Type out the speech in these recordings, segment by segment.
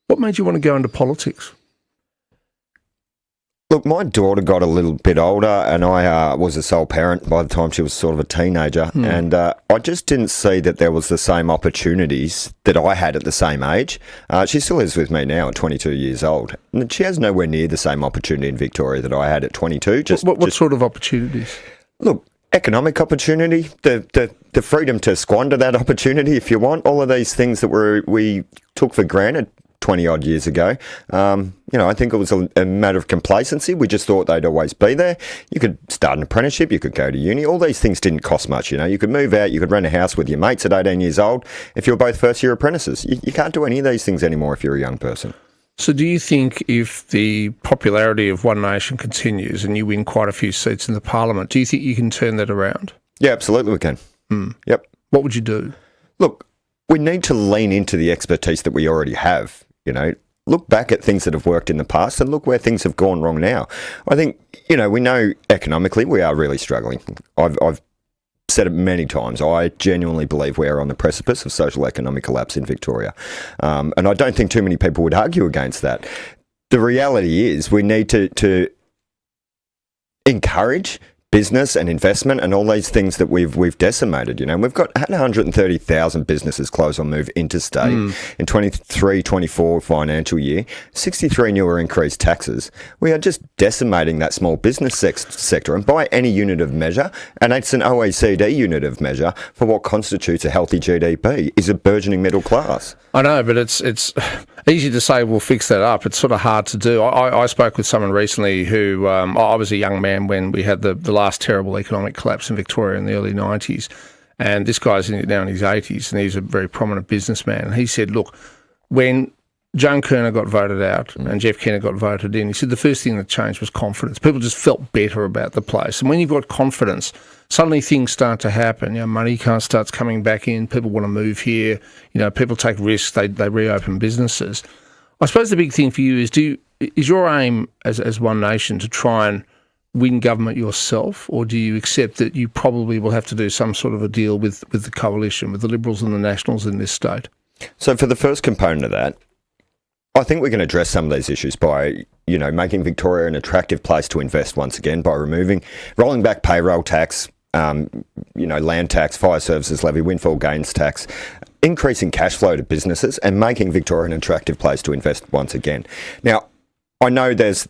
What made you want to go into politics? Look, my daughter got a little bit older and I was a sole parent by the time she was sort of a teenager. And I just didn't see that there was the same opportunities that I had at the same age. She still is with me now at 22 years old. And she has nowhere near the same opportunity in Victoria that I had at 22. What sort of opportunities? Look, economic opportunity, the freedom to squander that opportunity if you want, all of these things that we took for granted 20-odd years ago. I think it was a matter of complacency. We just thought they'd always be there. You could start an apprenticeship, you could go to uni. All these things didn't cost much, You could move out, you could rent a house with your mates at 18 years old if you were both first-year apprentices. You can't do any of these things anymore if you're a young person. So do you think if the popularity of One Nation continues and you win quite a few seats in the parliament, do you think you can turn that around? Yeah, absolutely we can. Yep. What would you do? Look, we need to lean into the expertise that we already have. Look back at things that have worked in the past and look where things have gone wrong now. I think, we know economically we are really struggling. I've said it many times. I genuinely believe we are on the precipice of social economic collapse in Victoria. And I don't think too many people would argue against that. The reality is we need to encourage business and investment and all these things that we've decimated. We've had 130,000 businesses close or move interstate in 23-24 financial year, 63 new or increased taxes. We are just decimating that small business sector, and by any unit of measure, and it's an OECD unit of measure for what constitutes a healthy GDP, is a burgeoning middle class. I know, but it's easy to say we'll fix that up. It's sort of hard to do. I spoke with someone recently who, I was a young man when we had the last terrible economic collapse in Victoria in the early 90s. And this guy's now in his 80s and he's a very prominent businessman. And he said, look, when Joan Kerner got voted out and Jeff Kenner got voted in, he said the first thing that changed was confidence. People just felt better about the place. And when you've got confidence, suddenly things start to happen. Money starts coming back in. People want to move here. People take risks. They reopen businesses. I suppose the big thing for you is your aim as One Nation to try and win government yourself, or do you accept that you probably will have to do some sort of a deal with the coalition, with the Liberals and the Nationals in this state? So for the first component of that, I think we can address some of these issues by, making Victoria an attractive place to invest once again by rolling back payroll tax, land tax, fire services levy, windfall gains tax, increasing cash flow to businesses and making Victoria an attractive place to invest once again. Now, I know there's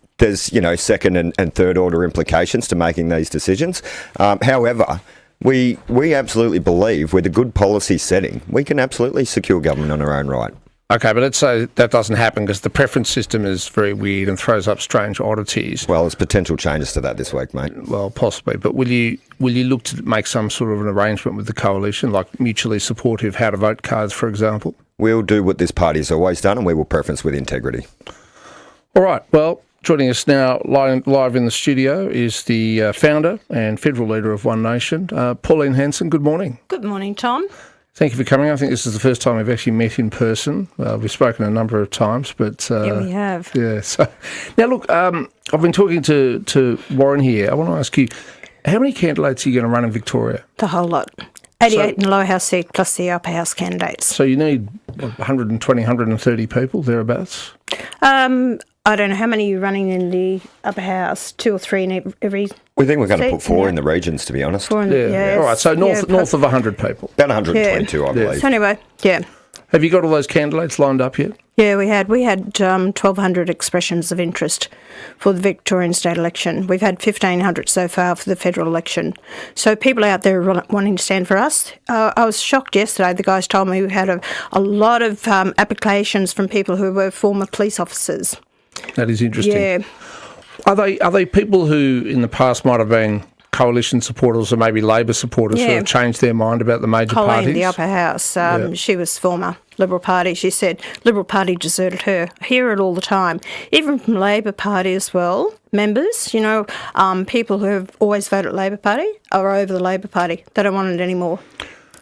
second and third order implications to making these decisions. However, we absolutely believe with a good policy setting, we can absolutely secure government on our own right. Okay, but let's say that doesn't happen because the preference system is very weird and throws up strange oddities. Well, there's potential changes to that this week, mate. Well, possibly. But will you look to make some sort of an arrangement with the coalition, like mutually supportive how to vote cards, for example? We'll do what this party has always done, and we will preference with integrity. All right. Well, joining us now live in the studio is the founder and federal leader of One Nation, Pauline Hanson. Good morning. Good morning, Tom. Thank you for coming. I think this is the first time we've actually met in person. We've spoken a number of times, but yeah, we have. Yeah. So now, look, I've been talking to Warren here. I want to ask you, how many candidates are you going to run in Victoria? The whole lot. 88 in the lower house seat plus the upper house candidates. So you need 120, 130 people thereabouts. I don't know how many you're running in the upper house, 2 or 3 in every. We think we're going to put 4 in the regions, to be honest. 4 in the, All right, so north of 100 people. About 122, I believe. So anyway, yeah. Have you got all those candidates lined up yet? Yeah, we had 1,200 expressions of interest for the Victorian state election. We've had 1,500 so far for the federal election. So people out there wanting to stand for us. I was shocked yesterday. The guys told me we had a lot of applications from people who were former police officers. That is interesting. Yeah. Are they people who in the past might have been coalition supporters or maybe Labor supporters who have changed their mind about the major Pauline, parties? the upper house, she was former Liberal Party. She said Liberal Party deserted her. I hear it all the time. Even from Labor Party as well, members, people who have always voted Labor Party are over the Labor Party. They don't want it anymore.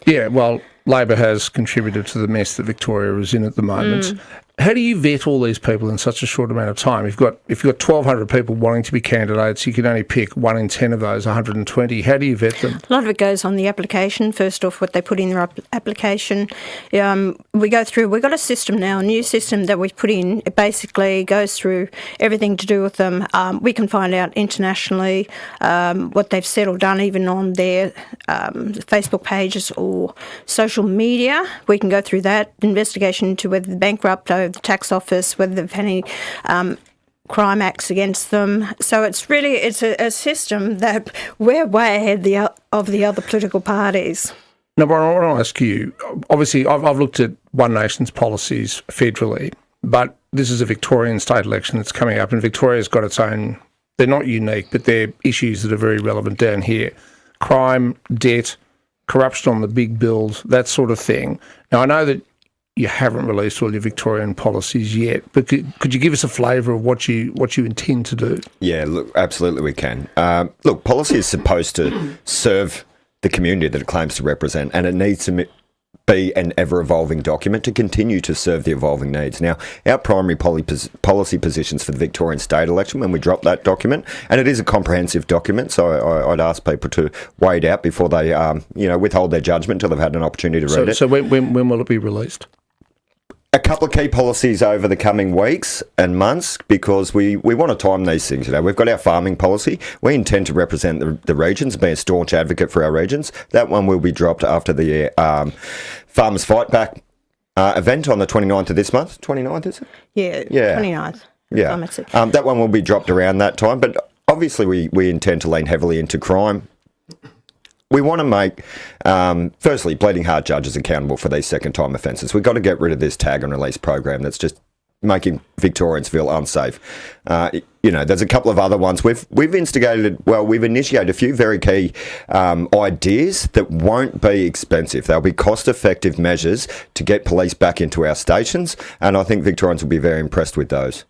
Yeah, well, Labor has contributed to the mess that Victoria is in at the moment. How do you vet all these people in such a short amount of time? If you've got 1,200 people wanting to be candidates, you can only pick 1 in 10 of those 120. How do you vet them? A lot of it goes on the application. First off, what they put in their application. We've got a system now, a new system that we've put in. It basically goes through everything to do with them. We can find out internationally what they've said or done, even on their Facebook pages or social media. We can go through that investigation into whether they're bankrupt, over the tax office, whether they've had any crime acts against them. So it's a system that we're way ahead of the other political parties. Now, Warren, I want to ask you, obviously I've looked at One Nation's policies federally, but this is a Victorian state election that's coming up, and Victoria's got its own, they're not unique, but they're issues that are very relevant down here. Crime, debt, corruption on the big bills, that sort of thing. Now, I know that you haven't released all your Victorian policies yet, but could you give us a flavour of what you intend to do? Yeah, look, absolutely we can. Look, policy is supposed to serve the community that it claims to represent, and it needs to be an ever-evolving document to continue to serve the evolving needs. Now, our primary policy positions for the Victorian state election, when we drop that document, and it is a comprehensive document, so I'd ask people to wait out before they, withhold their judgment until they've had an opportunity to read it. So when will it be released? A couple of key policies over the coming weeks and months, because we want to time these things. We've got our farming policy. We intend to represent the regions, be a staunch advocate for our regions. That one will be dropped after the Farmers Fight Back event on the 29th of this month. 29th, is it? Yeah. 29th. Yeah. That one will be dropped around that time. But obviously we intend to lean heavily into crime. We want to make, firstly, bleeding heart judges accountable for these second-time offences. We've got to get rid of this tag and release program that's just making Victorians feel unsafe. There's a couple of other ones. We've initiated a few very key ideas that won't be expensive. They'll be cost-effective measures to get police back into our stations, and I think Victorians will be very impressed with those.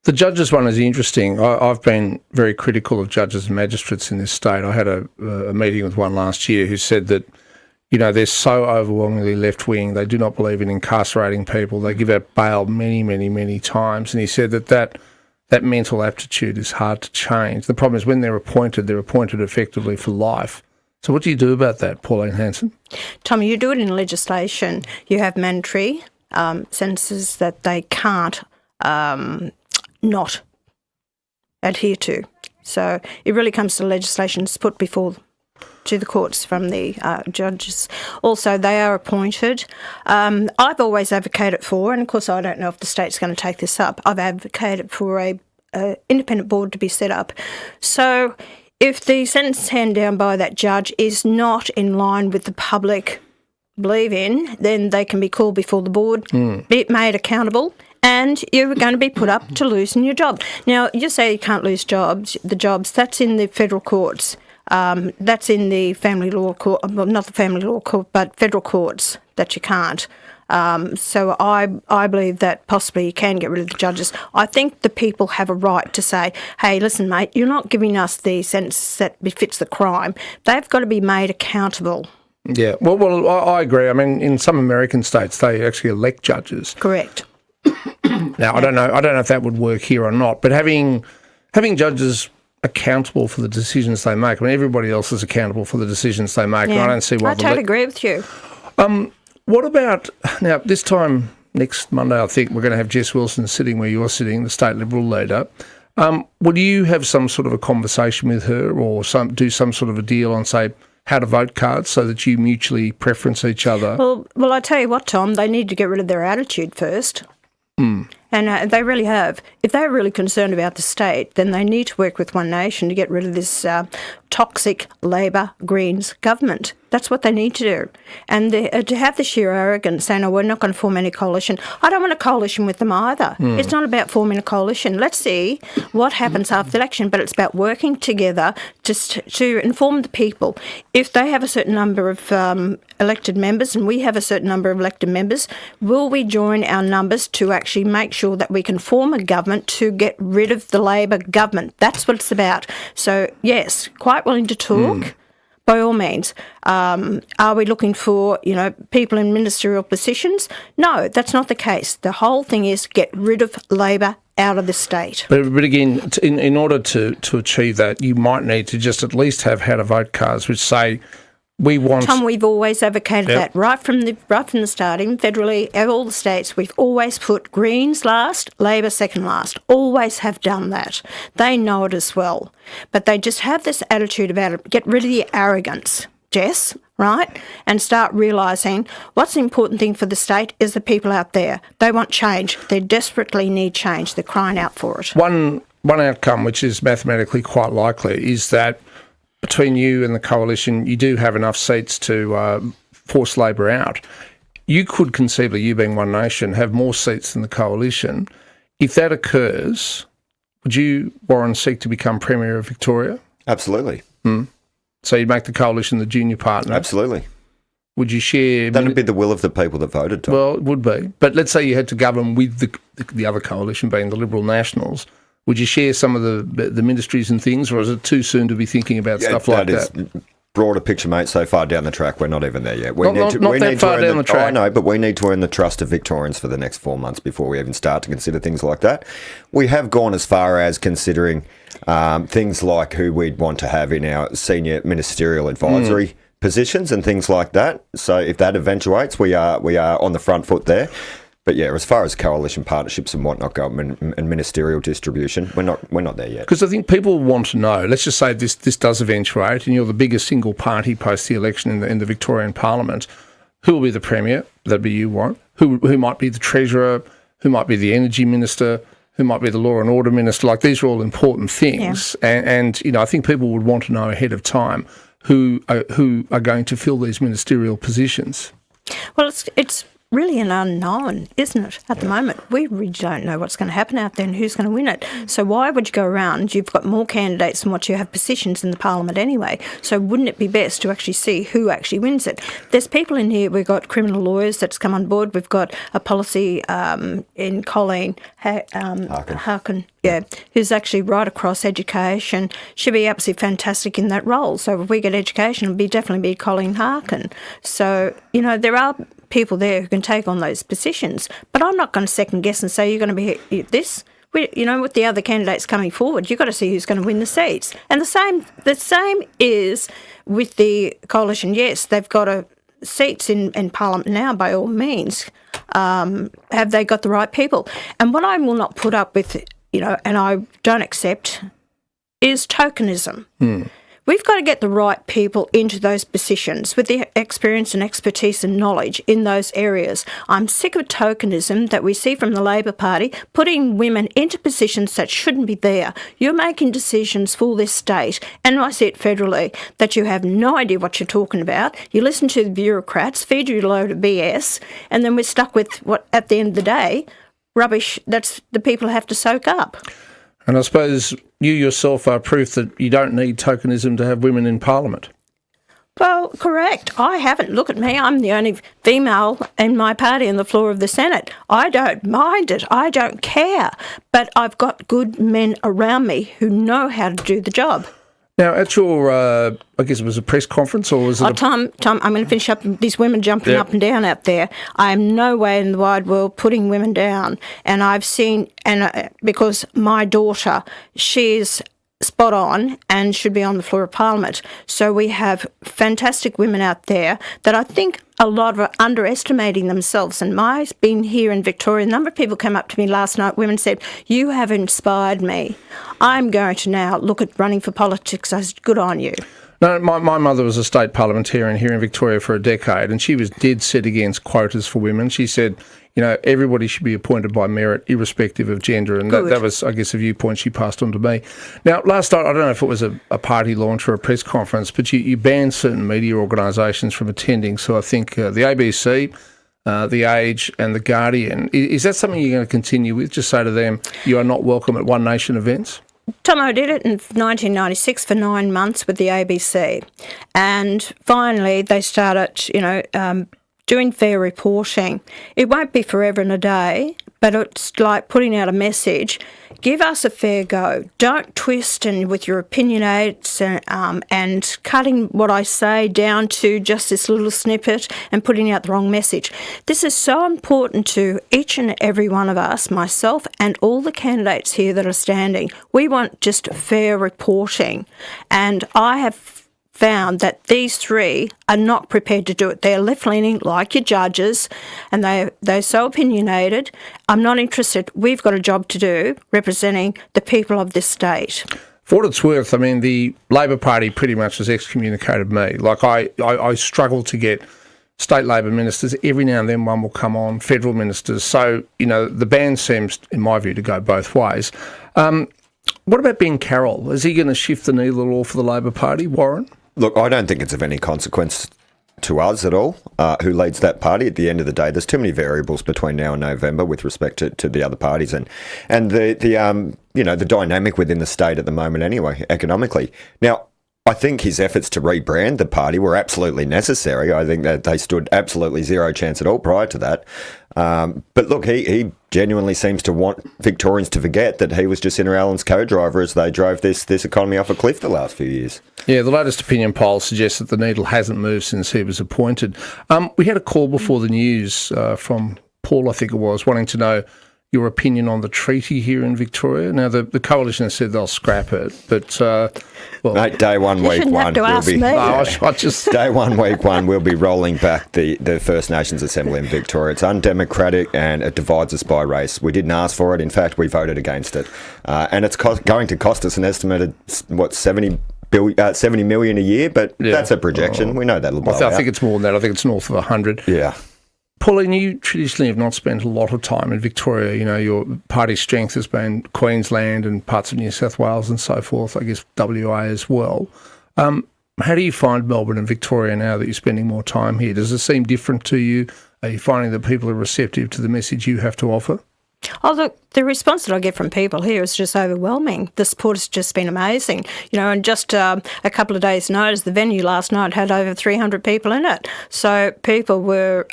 The judges one is interesting. I've been very critical of judges and magistrates in this state. I had a meeting with one last year who said that, they're so overwhelmingly left-wing. They do not believe in incarcerating people. They give out bail many, many, many times. And he said that mental aptitude is hard to change. The problem is when they're appointed effectively for life. So what do you do about that, Pauline Hanson? Tommy, you do it in legislation. You have mandatory sentences that they can't not adhere to. So it really comes to legislation put before to the courts from the judges. Also, they are appointed. I've always advocated for, and of course I don't know if the state's going to take this up, I've advocated for a independent board to be set up. So if the sentence handed down by that judge is not in line with the public believe in, then they can be called before the board, be made accountable, and you're going to be put up to losing your job. Now, you say you can't lose the jobs, that's in the federal courts. That's in the family law court, well, not the family law court, but federal courts that you can't. So I believe that possibly you can get rid of the judges. I think the people have a right to say, hey, listen, mate, you're not giving us the sentence that befits the crime. They've got to be made accountable. Yeah, well, I agree. I mean, in some American states, they actually elect judges. Correct. Now, I don't know if that would work here or not, but having judges accountable for the decisions they make. I mean, everybody else is accountable for the decisions they make. Yeah. And I don't see why. I totally agree with you. What about now? This time next Monday, I think we're going to have Jess Wilson sitting where you're sitting, the state Liberal leader. Would you have some sort of a conversation with her, or do some sort of a deal on, say, how to vote cards so that you mutually preference each other? Well, I tell you what, Tom, they need to get rid of their attitude first. And they really have. If they're really concerned about the state, then they need to work with One Nation to get rid of this toxic Labor Greens government. That's what they need to do. And to have the sheer arrogance saying, oh, we're not going to form any coalition. I don't want a coalition with them either. It's not about forming a coalition. Let's see what happens after the election, but it's about working together just to inform the people. If they have a certain number of elected members and we have a certain number of elected members, will we join our numbers to actually make sure that we can form a government to get rid of the Labor government? That's what it's about. So, yes, quite willing to talk. by all means. Are we looking for, people in ministerial positions? No, that's not the case. The whole thing is get rid of Labor out of the state. But again, in order to achieve that, you might need to just at least have how to vote cards which say, we want... Tom, we've always advocated that right from the start. Even federally, all the states, we've always put Greens last, Labor second last. Always have done that. They know it as well. But they just have this attitude about it. Get rid of the arrogance, Jess, right? And start realising what's the important thing for the state is the people out there. They want change. They desperately need change. They're crying out for it. One outcome, which is mathematically quite likely, is that between you and the coalition, you do have enough seats to force Labor out. You could conceivably, you being One Nation, have more seats than the coalition. If that occurs, would you, Warren, seek to become Premier of Victoria? Absolutely. So you'd make the coalition the junior partner? Absolutely. Would you share... That would be the will of the people that voted, Tom. Well, it would be. But let's say you had to govern with the other coalition, being the Liberal Nationals. Would you share some of the ministries and things, or is it too soon to be thinking about stuff like that? That is broader picture, mate. So far down the track, we're not even there yet. We Not that far down the track. I know, but we need to earn the trust of Victorians for the next 4 months before we even start to consider things like that. We have gone as far as considering things like who we'd want to have in our senior ministerial advisory positions and things like that. So if that eventuates, we are on the front foot there. But yeah, as far as coalition partnerships and whatnot go, and ministerial distribution, we're not there yet. Because I think people want to know. Let's just say this does eventuate, and you're the biggest single party post the election in the Victorian Parliament. Who will be the Premier? That'd be you, Warren. Who might be the Treasurer? Who might be the Energy Minister? Who might be the Law and Order Minister? Like, these are all important things, and I think people would want to know ahead of time who are going to fill these ministerial positions. Well, it's really an unknown, isn't it, at the moment? We really don't know what's going to happen out there and who's going to win it. So why would you go around? You've got more candidates than what you have positions in the Parliament anyway. So wouldn't it be best to actually see who actually wins it? There's people in here, we've got criminal lawyers that's come on board. We've got a policy in Pauline Hanson, who's actually right across education. She'd be absolutely fantastic in that role. So if we get education, it'll definitely be Pauline Hanson. So, there are people there who can take on those positions. But I'm not going to second guess and say you're going to be this. With the other candidates coming forward, you've got to see who's going to win the seats. And the same is with the coalition. Yes, they've got seats in Parliament now, by all means. Have they got the right people? And what I will not put up with, and I don't accept, is tokenism. We've got to get the right people into those positions with the experience and expertise and knowledge in those areas. I'm sick of tokenism that we see from the Labor Party, putting women into positions that shouldn't be there. You're making decisions for this state, and I see it federally, that you have no idea what you're talking about. You listen to the bureaucrats, feed you a load of BS, and then we're stuck with what, at the end of the day, rubbish that's the people have to soak up. And I suppose you yourself are proof that you don't need tokenism to have women in Parliament. Well, correct. I haven't. Look at me. I'm the only female in my party on the floor of the Senate. I don't mind it. I don't care. But I've got good men around me who know how to do the job. Now, at your, I guess it was a press conference, or was it Tom, I'm going to finish up. These women jumping up and down out there. I am no way in the wide world putting women down. And I've seen, because my daughter, she's spot on and should be on the floor of Parliament. So we have fantastic women out there that I think a lot are underestimating themselves. And I've been here in Victoria. A number of people came up to me last night, women said, "You have inspired me. I'm going to now look at running for politics." I said, "Good on you." No, my mother was a state parliamentarian here in Victoria for a decade, and she was dead set against quotas for women. She said, everybody should be appointed by merit, irrespective of gender, and that was, I guess, a viewpoint she passed on to me. Now, last night, I don't know if it was a party launch or a press conference, but you banned certain media organisations from attending. So I think the ABC, The Age and The Guardian. Is that something you're going to continue with? Just say to them, you are not welcome at One Nation events? Tom, I did it in 1996 for 9 months with the ABC. And finally, they started, doing fair reporting. It won't be forever and a day, but it's like putting out a message. Give us a fair go. Don't twist and with your opinionates and cutting what I say down to just this little snippet and putting out the wrong message. This is so important to each and every one of us, myself and all the candidates here that are standing. We want just fair reporting. And I have found that these three are not prepared to do it. They're left-leaning, like your judges, and they're so opinionated. I'm not interested. We've got a job to do representing the people of this state. For what it's worth, I mean, the Labor Party pretty much has excommunicated me. Like, I struggle to get state Labor ministers. Every now and then one will come on, federal ministers. So, the ban seems, in my view, to go both ways. What about Ben Carroll? Is he going to shift the needle at all for the Labor Party, Warren? Look, I don't think it's of any consequence to us at all, who leads that party. At the end of the day, there's too many variables between now and November with respect to the other parties and the dynamic within the state at the moment anyway, economically. Now, I think his efforts to rebrand the party were absolutely necessary. I think that they stood absolutely zero chance at all prior to that. But look, he genuinely seems to want Victorians to forget that he was Jacinta Allen's co-driver as they drove this economy off a cliff the last few years. Yeah, the latest opinion poll suggests that the needle hasn't moved since he was appointed. We had a call before the news from Paul, I think it was, wanting to know your opinion on the treaty here in Victoria. Now, the coalition has said they'll scrap it, but mate, day one, week one, day 1, week 1, we'll be rolling back the First Nations Assembly in Victoria. It's undemocratic and it divides us by race. We didn't ask for it. In fact, we voted against it, and it's going to cost us an estimated 70 million a year, but that's a projection. We know that'll blow out. I think it's more than that. I think it's north of 100. Yeah. Pauline, you traditionally have not spent a lot of time in Victoria. Your party strength has been Queensland and parts of New South Wales and so forth, I guess WA as well. How do you find Melbourne and Victoria now that you're spending more time here? Does it seem different to you? Are you finding that people are receptive to the message you have to offer? Oh, look, the response that I get from people here is just overwhelming. The support has just been amazing. And just a couple of days' notice, the venue last night had over 300 people in it. So people were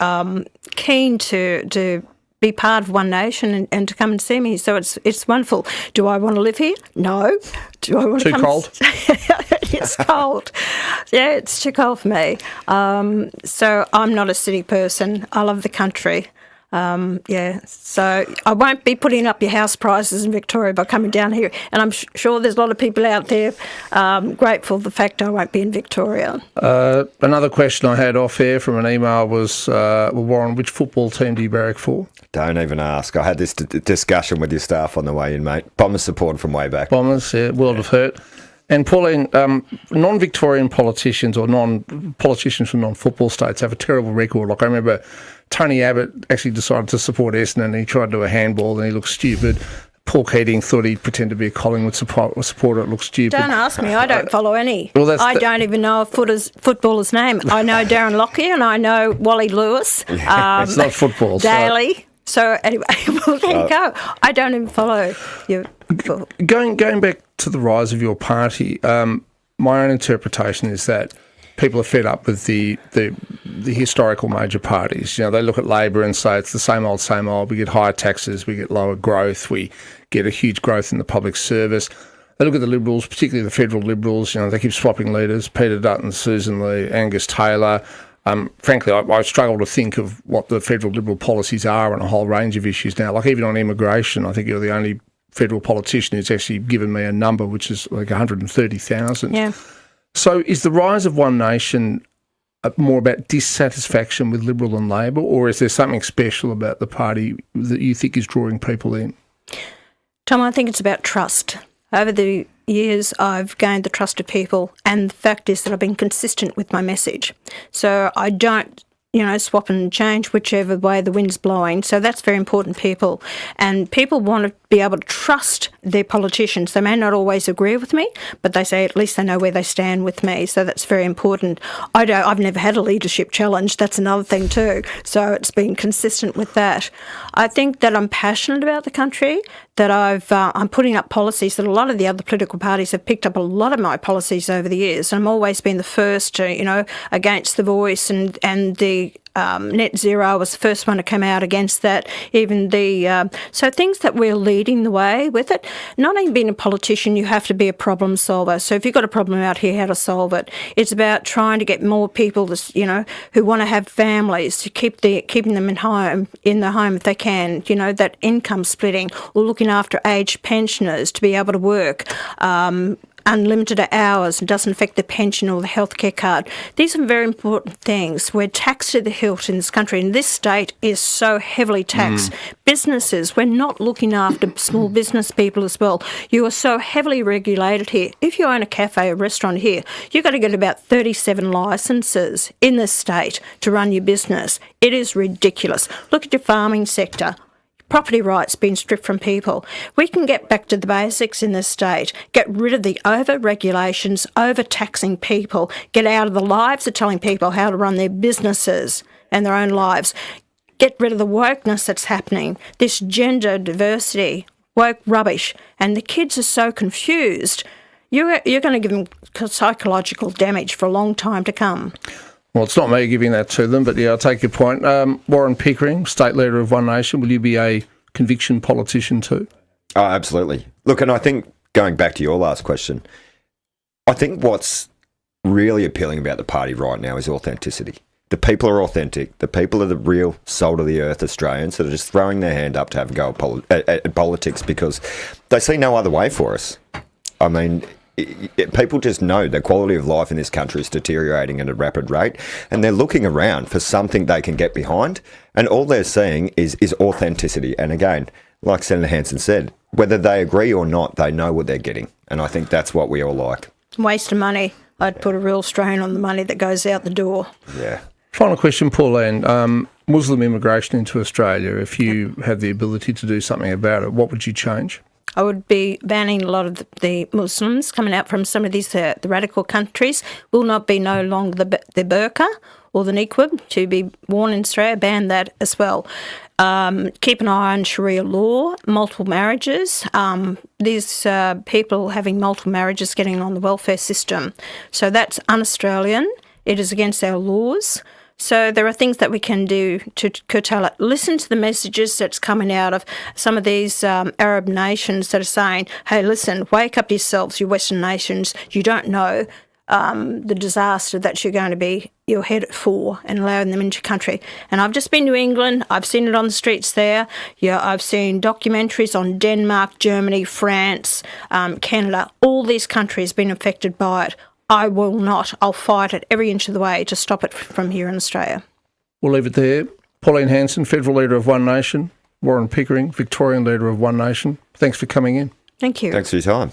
keen to be part of One Nation and to come and see me. So it's wonderful. Do I want to live here? No. Do I want to come? Too cold? It's cold. Yeah, it's too cold for me. So I'm not a city person. I love the country. So I won't be putting up your house prices in Victoria by coming down here. And I'm sure there's a lot of people out there grateful for the fact I won't be in Victoria. Another question I had off air from an email was, Warren, which football team do you barrack for? Don't even ask. I had this discussion with your staff on the way in, mate. Bombers support from way back. Bombers, yeah, world of hurt. And Pauline, non-Victorian politicians or politicians from non-football states have a terrible record. Like I remember Tony Abbott actually decided to support Essendon and he tried to do a handball and he looked stupid. Paul Keating thought he'd pretend to be a Collingwood supporter. It looked stupid. Don't ask me. I don't follow any. I don't even know a footballer's name. I know Darren Lockyer and I know Wally Lewis. It's not football. Daly. So anyway, well, there you go. I don't even follow you. Going back to the rise of your party, my own interpretation is that people are fed up with the historical major parties. They look at Labor and say it's the same old, same old. We get higher taxes, we get lower growth, we get a huge growth in the public service. They look at the Liberals, particularly the federal Liberals. They keep swapping leaders: Peter Dutton, Susan Lee, Angus Taylor. Frankly, I struggle to think of what the federal Liberal policies are on a whole range of issues now. Like even on immigration, I think you're the only federal politician who's actually given me a number, which is like 130,000. Yeah. So is the rise of One Nation more about dissatisfaction with Liberal and Labor, or is there something special about the party that you think is drawing people in? Tom, I think it's about trust. Over the years, I've gained the trust of people, and the fact is that I've been consistent with my message. So I don't, swap and change whichever way the wind's blowing. So that's very important, people. And people want to be able to trust their politicians. They may not always agree with me, but they say at least they know where they stand with me. So that's very important. I've never had a leadership challenge. That's another thing too. So it's been consistent with that. I think that I'm passionate about the country, that I'm putting up policies that a lot of the other political parties have picked up a lot of my policies over the years. And I've always been the first to, against the Voice and the net zero. I was the first one to come out against that. Even so things that we're leading the way with it. Not only being a politician, you have to be a problem solver. So if you've got a problem out here, how to solve it. It's about trying to get more people, who want to have families, to keeping them in the home if they can. That income splitting, or looking after aged pensioners to be able to work. Unlimited hours and doesn't affect the pension or the healthcare card. These are very important things. We're taxed to the hilt in this country, and this state is so heavily taxed. Businesses, we're not looking after small business people as well. You are so heavily regulated here. If you own a cafe or restaurant here, you've got to get about 37 licences in this state to run your business. It is ridiculous. Look at your farming sector. Property rights being stripped from people. We can get back to the basics in this state, get rid of the over-regulations, over-taxing people, get out of the lives of telling people how to run their businesses and their own lives, get rid of the wokeness that's happening, this gender diversity, woke rubbish, and the kids are so confused. You're going to give them psychological damage for a long time to come. Well, it's not me giving that to them, but yeah, I'll take your point. Warren Pickering, State Leader of One Nation, will you be a conviction politician too? Oh, absolutely. Look, and I think, going back to your last question, I think what's really appealing about the party right now is authenticity. The people are authentic. The people are the real salt of the earth Australians that are just throwing their hand up to have a go at politics because they see no other way for us. I mean, people just know the quality of life in this country is deteriorating at a rapid rate, and they're looking around for something they can get behind, and all they're seeing is authenticity. And again, like Senator Hanson said, whether they agree or not, they know what they're getting, and I think that's what we all like. Waste of money. I'd put a real strain on the money that goes out the door. Yeah. Final question, Pauline. Muslim immigration into Australia, if you have the ability to do something about it, what would you change? I would be banning a lot of the Muslims coming out from some of these the radical countries. Will not be no longer the burqa or the niqab to be worn in Australia. Ban that as well. Keep an eye on Sharia law, multiple marriages. These people having multiple marriages getting on the welfare system. So that's un-Australian. It is against our laws. So there are things that we can do to curtail it. Listen to the messages that's coming out of some of these Arab nations that are saying, hey, listen, wake up yourselves, you Western nations. You don't know the disaster that you're headed for, and allowing them into your country. And I've just been to England. I've seen it on the streets there. Yeah, I've seen documentaries on Denmark, Germany, France, Canada. All these countries been affected by it. I will not. I'll fight it every inch of the way to stop it from here in Australia. We'll leave it there. Pauline Hanson, Federal Leader of One Nation. Warren Pickering, Victorian Leader of One Nation. Thanks for coming in. Thank you. Thanks for your time.